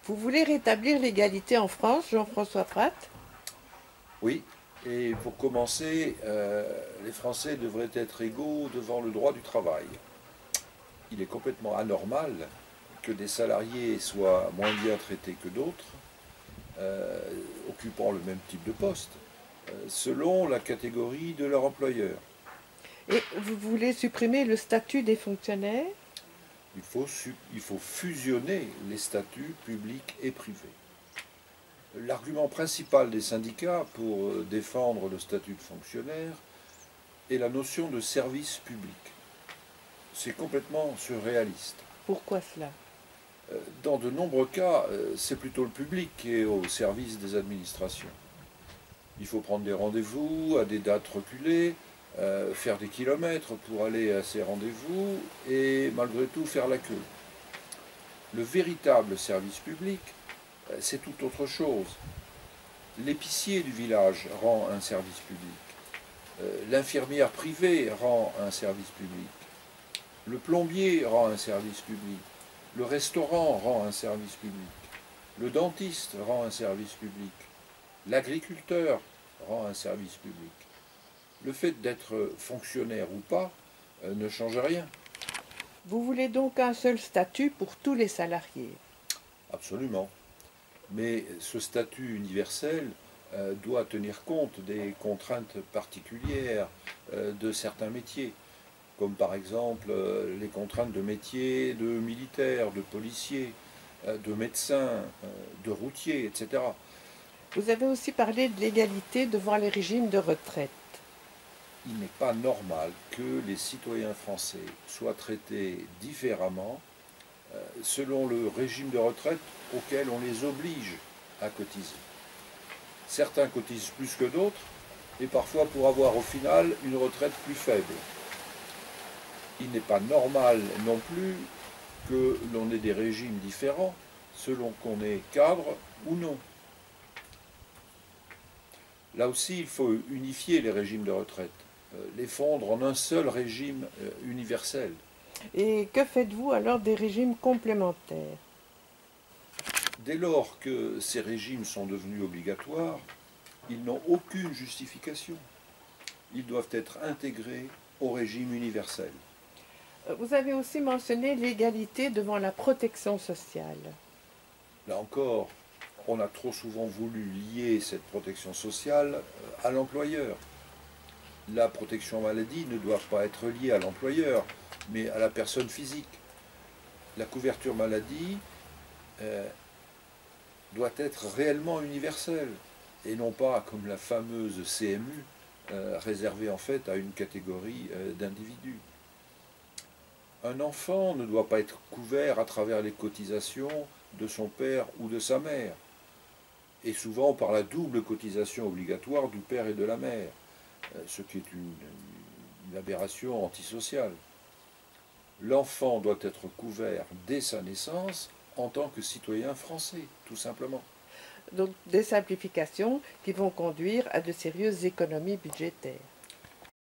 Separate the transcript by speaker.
Speaker 1: Vous voulez rétablir l'égalité en France, Jean-François Prat?
Speaker 2: Oui, et pour commencer, les Français devraient être égaux devant le droit du travail. Il est complètement anormal que des salariés soient moins bien traités que d'autres, euh, occupant le même type de poste, selon la catégorie de leur employeur.
Speaker 1: Et vous voulez supprimer le statut des fonctionnaires?
Speaker 2: Il faut fusionner les statuts publics et privés. L'argument principal des syndicats pour défendre le statut de fonctionnaire est la notion de service public. C'est complètement surréaliste.
Speaker 1: Pourquoi cela?
Speaker 2: Dans de nombreux cas, c'est plutôt le public qui est au service des administrations. Il faut prendre des rendez-vous à des dates reculées, faire des kilomètres pour aller à ces rendez-vous et malgré tout faire la queue. Le véritable service public, c'est tout autre chose. L'épicier du village rend un service public. L'infirmière privée rend un service public. Le plombier rend un service public. Le restaurant rend un service public. Le dentiste rend un service public. L'agriculteur rend un service public. Le fait d'être fonctionnaire ou pas ne change rien.
Speaker 1: Vous voulez donc un seul statut pour tous les salariés?
Speaker 2: Absolument. Mais ce statut universel doit tenir compte des contraintes particulières de certains métiers, comme par exemple les contraintes de métier de militaires, de policiers, de médecins, de routiers, etc.
Speaker 1: Vous avez aussi parlé de l'égalité devant les régimes de retraite.
Speaker 2: Il n'est pas normal que les citoyens français soient traités différemment selon le régime de retraite auquel on les oblige à cotiser. Certains cotisent plus que d'autres, et parfois pour avoir au final une retraite plus faible. Il n'est pas normal non plus que l'on ait des régimes différents selon qu'on est cadre ou non. Là aussi, il faut unifier les régimes de retraite, les fondre en un seul régime universel.
Speaker 1: Et que faites-vous alors des régimes complémentaires?
Speaker 2: Dès lors que ces régimes sont devenus obligatoires, ils n'ont aucune justification. Ils doivent être intégrés au régime universel.
Speaker 1: Vous avez aussi mentionné l'égalité devant la protection sociale.
Speaker 2: Là encore, on a trop souvent voulu lier cette protection sociale à l'employeur. La protection maladie ne doit pas être liée à l'employeur, mais à la personne physique. La couverture maladie doit être réellement universelle, et non pas comme la fameuse CMU, réservée en fait à une catégorie d'individus. Un enfant ne doit pas être couvert à travers les cotisations de son père ou de sa mère, et souvent par la double cotisation obligatoire du père et de la mère, ce qui est une aberration antisociale. L'enfant doit être couvert dès sa naissance en tant que citoyen français, tout simplement.
Speaker 1: Donc des simplifications qui vont conduire à de sérieuses économies budgétaires.